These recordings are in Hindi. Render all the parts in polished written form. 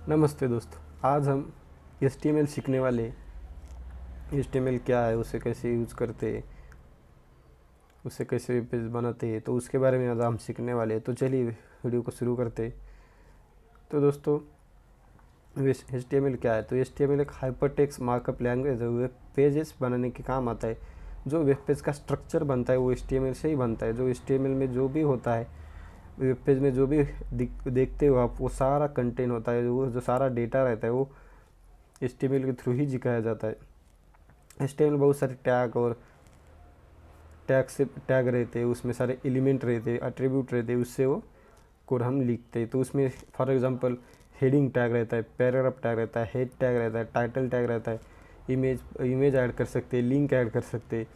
नमस्ते दोस्तों। आज हम HTML सीखने वाले। HTML क्या है, उसे कैसे यूज़ करते, उसे कैसे वेब पेज बनाते हैं, तो उसके बारे में आज हम सीखने वाले हैं। तो चलिए वीडियो को शुरू करते। तो दोस्तों, HTML क्या है? तो HTML एक हाइपरटेक्स्ट मार्कअप लैंग्वेज है। वेब पेजेस बनाने के काम आता है। जो वेब पेज का स्ट्रक्चर बनता है वो HTML से ही बनता है। जो HTML में जो भी होता है, वेब पेज में जो भी देखते हो आप, वो सारा कंटेंट होता है, वो जो सारा डेटा रहता है वो HTML के थ्रू ही दिखाया जाता है। HTML बहुत सारे टैग और टैग रहते हैं, उसमें सारे एलिमेंट रहते हैं, एट्रीब्यूट रहते हैं, उससे वो कोड हम लिखते हैं। तो उसमें फॉर एग्जांपल हेडिंग टैग रहता है, पैराग्राफ टैग रहता है, हेड टैग रहता है, टाइटल टैग रहता है, इमेज ऐड कर सकते हैं, लिंक ऐड कर सकते हैं।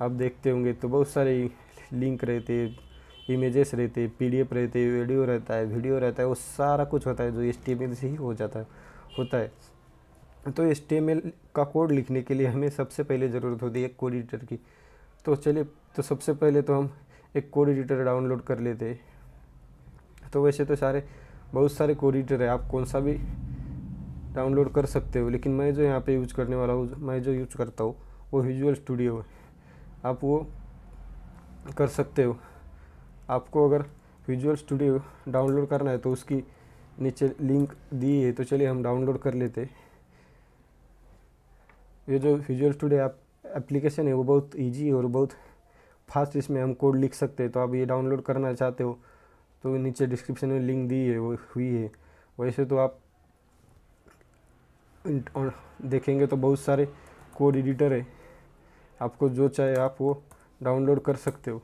आप देखते होंगे तो बहुत सारे लिंक रहते हैं, इमेजेस रहते हैं, PDF रहते हैं, वीडियो रहता है, वो सारा कुछ होता है जो HTML से ही हो जाता है होता है। तो HTML का कोड लिखने के लिए हमें सबसे पहले ज़रूरत होती है कोड एडिटर की। तो चलिए, तो सबसे पहले तो हम एक कोड एडिटर डाउनलोड कर लेते हैं। तो वैसे तो बहुत सारे कोड एडिटर है, आप कौन सा भी डाउनलोड कर सकते हो, लेकिन मैं जो यहाँ पे यूज करने वाला हूँ, मैं जो यूज करता हूँ वो विजुअल स्टूडियो है। आप वो कर सकते हो। आपको अगर विजुअल स्टूडियो डाउनलोड करना है तो उसकी नीचे लिंक दी है, तो चलिए हम डाउनलोड कर लेते हैं। ये जो विजुअल स्टूडियो एप्लीकेशन है वो बहुत इजी और बहुत फास्ट, इसमें हम कोड लिख सकते हैं। तो आप ये डाउनलोड करना चाहते हो तो नीचे डिस्क्रिप्शन में लिंक दी है, वो हुई है। वैसे तो आप देखेंगे तो बहुत सारे कोड एडिटर है, आपको जो चाहे आप वो डाउनलोड कर सकते हो।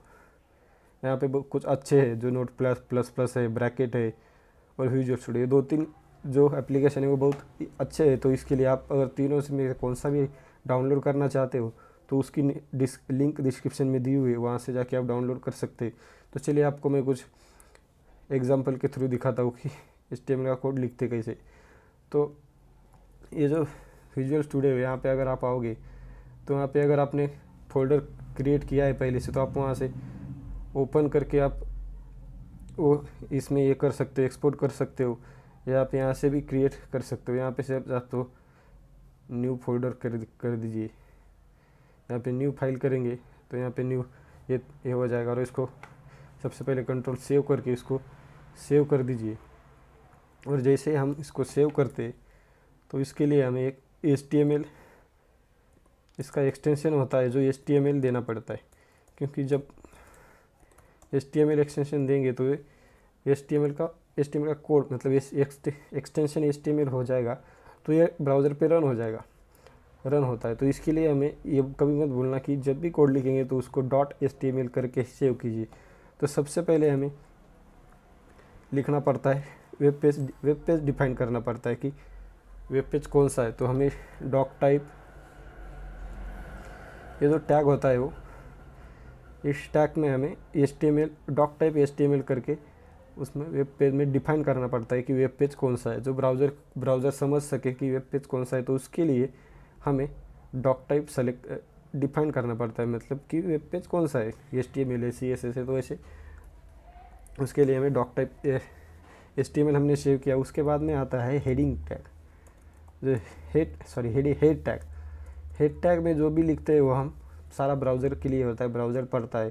यहाँ पे कुछ अच्छे हैं, जो नोट प्लस प्लस प्लस है, ब्रैकेट है और विजुअल स्टूडियो, दो तीन जो एप्लीकेशन है वो बहुत अच्छे है। तो इसके लिए आप अगर तीनों से में कौन सा भी डाउनलोड करना चाहते हो तो उसकी लिंक डिस्क्रिप्शन में दी हुई है, वहाँ से जाके आप डाउनलोड कर सकते हैं। तो चलिए आपको मैं कुछ एग्जांपल के थ्रू दिखाता हूँ कि HTML का कोड लिखते कैसे। तो ये जो विजुअल स्टूडियो है, यहाँ पे अगर आप आओगे तो यहाँ पे अगर आपने फोल्डर क्रिएट किया है पहले से, तो आप वहाँ से ओपन करके आप वो इसमें ये कर सकते हो, एक्सपोर्ट कर सकते हो, या आप यहाँ से भी क्रिएट कर सकते हो। यहाँ पे से आप तो न्यू फोल्डर कर दीजिए। यहाँ पे न्यू फाइल करेंगे तो यहाँ पे न्यू ये हो जाएगा। और इसको सबसे पहले कंट्रोल सेव करके इसको सेव कर दीजिए। और जैसे हम इसको सेव करते तो इसके लिए हमें एक HTML इसका एक्सटेंशन होता है जो HTML देना पड़ता है, क्योंकि जब HTML एक्सटेंशन देंगे तो HTML का कोड मतलब एक्सटेंशन HTML हो जाएगा, तो ये ब्राउज़र पे रन होता है। तो इसके लिए हमें ये कभी मत भूलना कि जब भी कोड लिखेंगे तो उसको .html करके सेव कीजिए। तो सबसे पहले हमें लिखना पड़ता है वेब पेज डिफाइन करना पड़ता है कि वेब पेज कौन सा है। तो हमें डॉक टाइप, ये जो टैग होता है वो, इस टैग में हमें HTML डॉक टाइप HTML करके उसमें वेब पेज में डिफाइन करना पड़ता है कि वेब पेज कौन सा है, जो ब्राउज़र समझ सके कि वेब पेज कौन सा है। तो उसके लिए हमें डॉक टाइप सेलेक्ट डिफाइन करना पड़ता है, मतलब कि वेब पेज कौन सा है, HTML है, CSS है। तो ऐसे उसके लिए हमें डॉक टाइप HTML हमने सेव किया। उसके बाद में आता है हेडिंग टैग, जो हेड टैग। हेड टैग में जो भी लिखते हैं वो हम सारा ब्राउज़र के लिए होता है, ब्राउज़र पढ़ता है।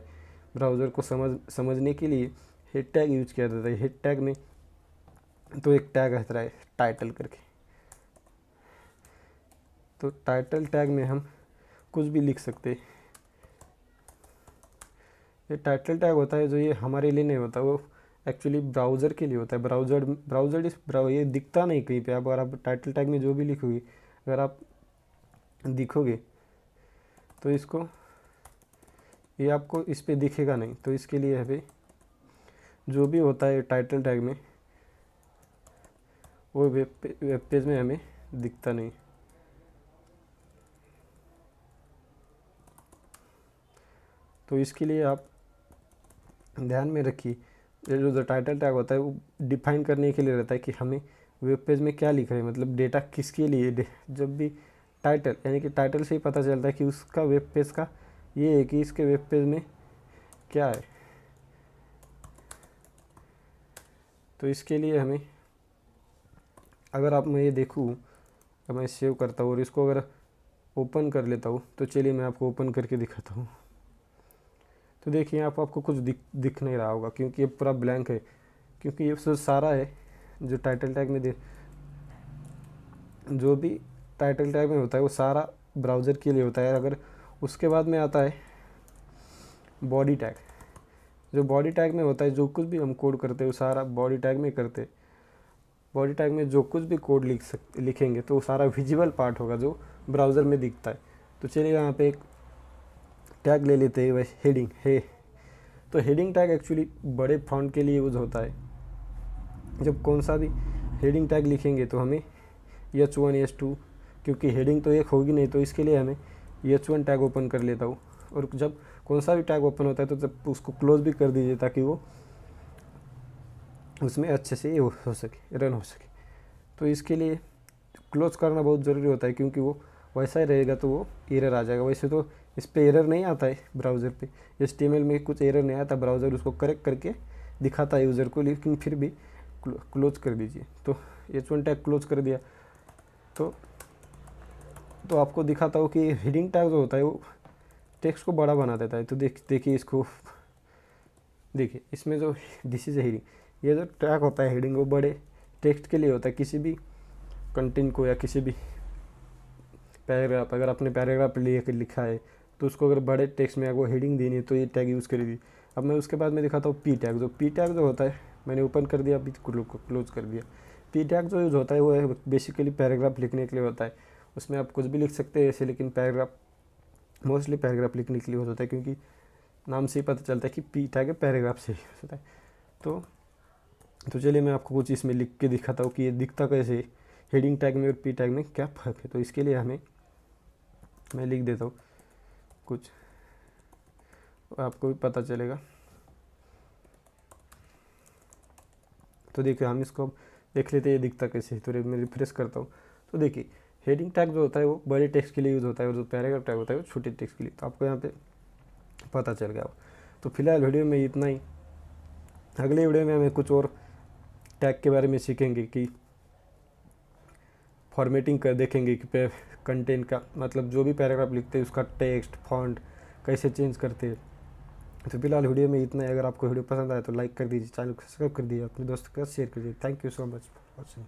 ब्राउज़र को समझने के लिए हेड टैग यूज किया जाता है। हेड टैग में तो एक टैग रहता है टाइटल करके, तो टाइटल टैग में हम कुछ भी लिख सकते हैं। ये टाइटल टैग होता है जो ये हमारे लिए नहीं होता, वो एक्चुअली ब्राउज़र के लिए होता है। ये दिखता नहीं कहीं पे। अगर आप टाइटल टैग में जो भी लिखोगे, अगर आप दिखोगे तो ये आपको इस पे दिखेगा नहीं। तो इसके लिए है जो भी होता है टाइटल टैग में, वो वेब पेज में हमें दिखता नहीं। तो इसके लिए आप ध्यान में रखिए, ये जो टाइटल टैग होता है वो डिफाइन करने के लिए रहता है कि हमें वेब पेज में क्या लिख रहे हैं, मतलब डेटा किसके लिए। जब भी टाइटल, यानी कि टाइटल से ही पता चलता है कि उसका वेब पेज का ये है कि इसके वेब पेज में क्या है। तो इसके लिए हमें अगर आप मैं ये देखूँ, अगर मैं सेव करता हूँ और इसको अगर ओपन कर लेता हूँ, तो चलिए मैं आपको ओपन करके दिखाता हूँ। तो देखिए यहाँ पर आपको कुछ दिख नहीं रहा होगा, क्योंकि ये पूरा ब्लैंक है, क्योंकि ये सब सारा है जो टाइटल टैग में जो भी टाइटल टैग में होता है वो सारा ब्राउज़र के लिए होता है। अगर उसके बाद में आता है बॉडी टैग, जो बॉडी टैग में होता है, जो कुछ भी हम कोड करते हैं वो सारा बॉडी टैग में करते हैं। बॉडी टैग में जो कुछ भी कोड लिखेंगे तो वो सारा विजिबल पार्ट होगा जो ब्राउज़र में दिखता है। तो चलिए यहाँ पे एक टैग ले लेते हैं, वह हेडिंग है। तो हेडिंग टैग एक्चुअली बड़े फॉन्ट के लिए यूज़ होता है। जब कौन सा भी हेडिंग टैग लिखेंगे तो हमें H1 H2, क्योंकि हेडिंग तो एक होगी नहीं, तो इसके लिए हमें H1 टैग ओपन कर लेता हूँ। और जब कौन सा भी टैग ओपन होता है तो जब उसको क्लोज भी कर दीजिए, ताकि वो उसमें अच्छे से हो सके, रन हो सके। तो इसके लिए क्लोज करना बहुत ज़रूरी होता है, क्योंकि वो वैसा ही रहेगा तो वो एरर आ जाएगा। वैसे तो इस पर एरर नहीं आता है ब्राउज़र पे, HTML में कुछ एरर नहीं आता, ब्राउज़र उसको करेक्ट करके दिखाता है यूज़र को, लेकिन फिर भी क्लोज कर दीजिए। तो H1 टैग क्लोज कर दिया। तो आपको दिखाता हूँ कि हेडिंग टैग जो होता है वो टेक्स्ट को बड़ा बना देता है। तो देखिए इसको, देखिए इसमें जो दिस इज़ हेडिंग, ये जो टैग होता है हेडिंग, वो बड़े टेक्स्ट के लिए होता है। किसी भी कंटेंट को या किसी भी पैराग्राफ, अगर आपने पैराग्राफ लिखा है तो उसको अगर बड़े टेक्स्ट में आपको हेडिंग देनी है तो ये टैग यूज़ करेगी। अब मैं उसके बाद में दिखाता हूँ पी टैग। जो पी टैग जो होता है, मैंने ओपन कर दिया, अभी क्लोज कर दिया। पी टैग जो यूज़ होता है वो बेसिकली पैराग्राफ लिखने के लिए होता है। उसमें आप कुछ भी लिख सकते हैं ऐसे, लेकिन पैराग्राफ मोस्टली पैराग्राफ लिखने के लिए होता है, क्योंकि नाम से ही पता चलता है कि पी टैग पैराग्राफ से ही होता है। तो चलिए मैं आपको कुछ इसमें लिख के दिखाता हूँ कि ये दिखता कैसे, हेडिंग टैग में और पी टैग में क्या फ़र्क है। तो इसके लिए मैं लिख देता हूँ कुछ, आपको भी पता चलेगा। तो देखिए हम इसको देख लेते हैं ये दिखता कैसे है। तो मैं रिफ्रेश करता हूँ। तो देखिए हेडिंग टैग जो होता है वो बड़े टेक्स्ट के लिए यूज़ होता है, और जो पैराग्राफ टैग होता है वो छोटे टेक्स्ट के लिए। तो आपको यहाँ पे पता चल गया। तो फिलहाल वीडियो में इतना ही। अगले वीडियो में हमें कुछ और टैग के बारे में सीखेंगे, कि फॉर्मेटिंग कर देखेंगे कि कंटेंट का मतलब जो भी पैराग्राफ लिखते हैं उसका टेक्स्ट फॉन्ट कैसे चेंज करते हैं। तो फिलहाल वीडियो में इतना ही। अगर आपको वीडियो पसंद आए तो लाइक कर दीजिए, चैनल को सब्सक्राइब कर दीजिए, अपने दोस्तों के साथ शेयर कर दीजिए। Thank you so much for watching.